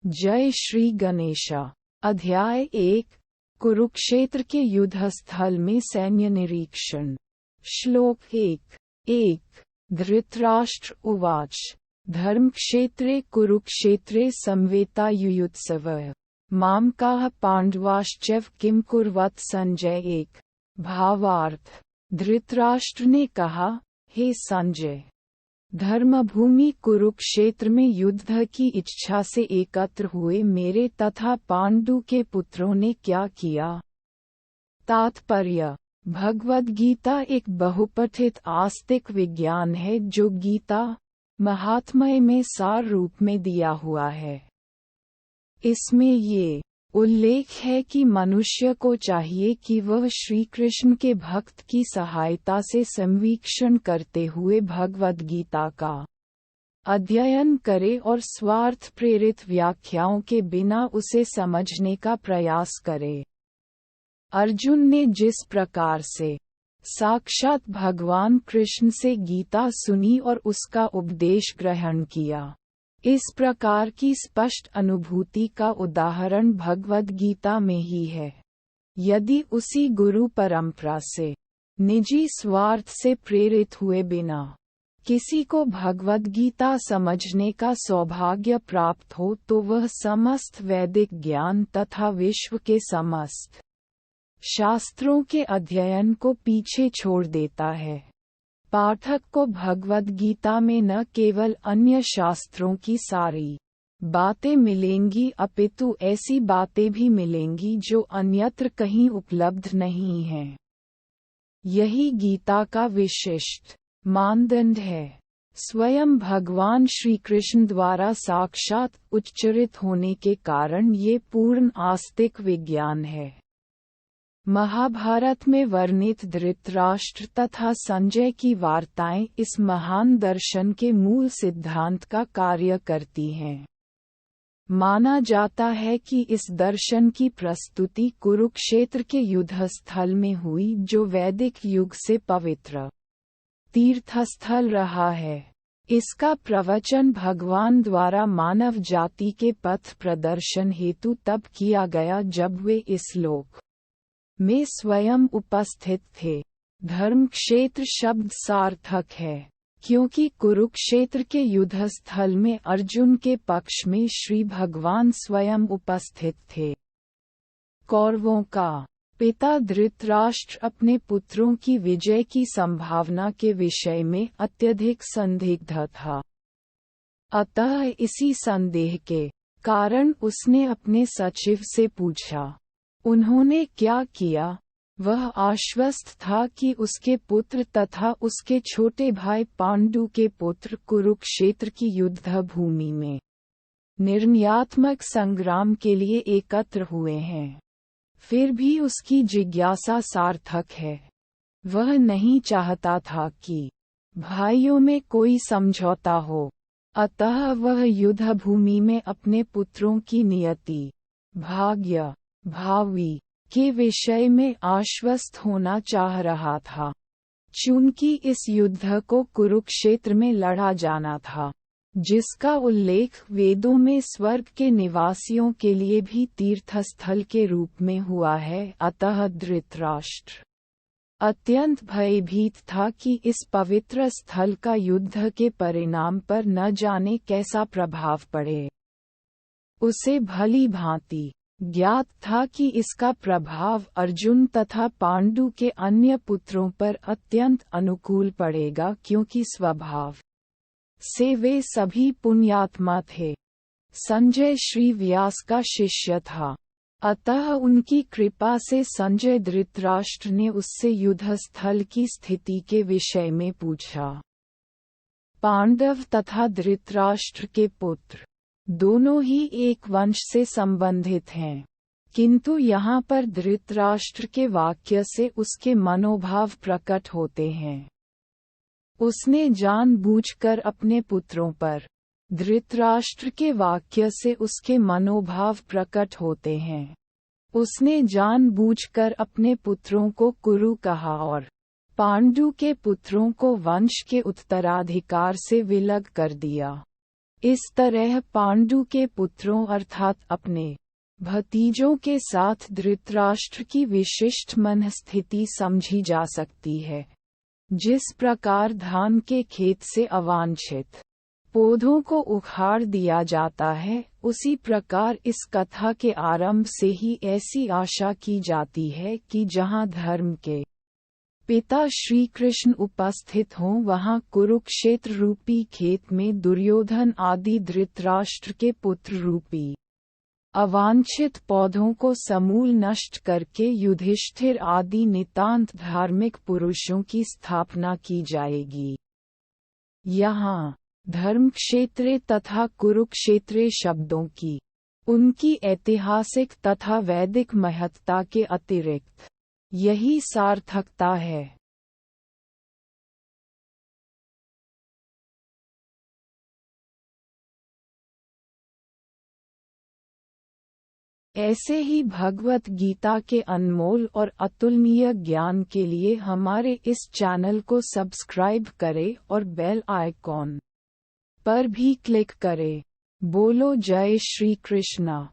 जय श्री गणेशा। अध्याय 1। कुरुक्षेत्र के युद्ध स्थल में सैन्य निरीक्षण। श्लोक 1। धृतराष्ट्र उवाच। धर्मक्षेत्रे कुरुक्षेत्रे संवेतायुयुत्सवः मामकाः पांडवाश्चैव किम कुर्वत संजय 1। भावार्थ। धृतराष्ट्र ने कहा, हे संजय, धर्मभूमि कुरुक्षेत्र में युद्ध की इच्छा से एकत्र हुए मेरे तथा पांडु के पुत्रों ने क्या किया। तात्पर्य। भगवद गीता एक बहुपठित आस्तिक विज्ञान है जो गीता महात्म्य में सार रूप में दिया हुआ है। इसमें ये उल्लेख है कि मनुष्य को चाहिए कि वह श्री कृष्ण के भक्त की सहायता से संवीक्षण करते हुए भगवद गीता का अध्ययन करे और स्वार्थ प्रेरित व्याख्याओं के बिना उसे समझने का प्रयास करे। अर्जुन ने जिस प्रकार से साक्षात भगवान कृष्ण से गीता सुनी और उसका उपदेश ग्रहण किया, इस प्रकार की स्पष्ट अनुभूति का उदाहरण भगवद गीता में ही है। यदि उसी गुरु परंपरा से निजी स्वार्थ से प्रेरित हुए बिना किसी को भगवद गीता समझने का सौभाग्य प्राप्त हो तो वह समस्त वैदिक ज्ञान तथा विश्व के समस्त शास्त्रों के अध्ययन को पीछे छोड़ देता है। पाठक को भगवद गीता में न केवल अन्य शास्त्रों की सारी बातें मिलेंगी अपितु ऐसी बातें भी मिलेंगी जो अन्यत्र कहीं उपलब्ध नहीं हैं। यही गीता का विशिष्ट मानदंड है। स्वयं भगवान श्री कृष्ण द्वारा साक्षात उच्चरित होने के कारण ये पूर्ण आस्तिक विज्ञान है। महाभारत में वर्णित धृतराष्ट्र तथा संजय की वार्ताएं इस महान दर्शन के मूल सिद्धांत का कार्य करती हैं। माना जाता है कि इस दर्शन की प्रस्तुति कुरुक्षेत्र के युद्धस्थल में हुई जो वैदिक युग से पवित्र तीर्थस्थल रहा है। इसका प्रवचन भगवान द्वारा मानव जाति के पथ प्रदर्शन हेतु तब किया गया जब वे इस लोक में स्वयं उपस्थित थे। धर्म क्षेत्र शब्द सार्थक है क्योंकि कुरुक्षेत्र के युद्धस्थल में अर्जुन के पक्ष में श्री भगवान स्वयं उपस्थित थे। कौरवों का पिता धृतराष्ट्र अपने पुत्रों की विजय की संभावना के विषय में अत्यधिक संदिग्ध था। अतः इसी संदेह के कारण उसने अपने सचिव से पूछा। उन्होंने क्या किया? वह आश्वस्त था कि उसके पुत्र तथा उसके छोटे भाई पांडु के पुत्र कुरुक्षेत्र की युद्ध भूमि में निर्णयात्मक संग्राम के लिए एकत्र हुए हैं। फिर भी उसकी जिज्ञासा सार्थक है। वह नहीं चाहता था कि भाइयों में कोई समझौता हो, अतः वह युद्ध भूमि में अपने पुत्रों की नियति, भाग्य, भावी के विषय में आश्वस्त होना चाह रहा था। चूंकि इस युद्ध को कुरुक्षेत्र में लड़ा जाना था, जिसका उल्लेख वेदों में स्वर्ग के निवासियों के लिए भी तीर्थस्थल के रूप में हुआ है, अतः धृतराष्ट्र अत्यंत भयभीत था कि इस पवित्र स्थल का युद्ध के परिणाम पर न जाने कैसा प्रभाव पड़े। उसे भली भांति ज्ञात था कि इसका प्रभाव अर्जुन तथा पांडु के अन्य पुत्रों पर अत्यंत अनुकूल पड़ेगा क्योंकि स्वभाव से वे सभी पुण्यात्मा थे। संजय श्री व्यास का शिष्य था, अतः उनकी कृपा से संजय धृतराष्ट्र ने उससे युद्धस्थल की स्थिति के विषय में पूछा। पांडव तथा धृतराष्ट्र के पुत्र दोनों ही एक वंश से संबंधित हैं, किंतु यहाँ पर धृतराष्ट्र के वाक्य से उसके मनोभाव प्रकट होते हैं। उसने जानबूझकर अपने पुत्रों पर, धृतराष्ट्र के वाक्य से उसके मनोभाव प्रकट होते हैं। उसने जानबूझकर अपने पुत्रों को कुरु कहा और पांडु के पुत्रों को वंश के उत्तराधिकार से विलग कर दिया। इस तरह पांडु के पुत्रों अर्थात अपने भतीजों के साथ धृतराष्ट्र की विशिष्ट मनस्थिति समझी जा सकती है। जिस प्रकार धान के खेत से अवांछित पौधों को उखाड़ दिया जाता है, उसी प्रकार इस कथा के आरंभ से ही ऐसी आशा की जाती है कि जहाँ धर्म के पिता श्री कृष्ण उपस्थित हों, वहाँ कुरुक्षेत्र रूपी खेत में दुर्योधन आदि धृतराष्ट्र के पुत्र रूपी अवांछित पौधों को समूल नष्ट करके युधिष्ठिर आदि नितांत धार्मिक पुरुषों की स्थापना की जाएगी। यहाँ धर्मक्षेत्रे तथा कुरुक्षेत्रे शब्दों की उनकी ऐतिहासिक तथा वैदिक महत्ता के अतिरिक्त यही सार्थकता है। ऐसे ही भगवत गीता के अनमोल और अतुलनीय ज्ञान के लिए हमारे इस चैनल को सब्सक्राइब करें और बेल आइकॉन पर भी क्लिक करें। बोलो जय श्री कृष्णा।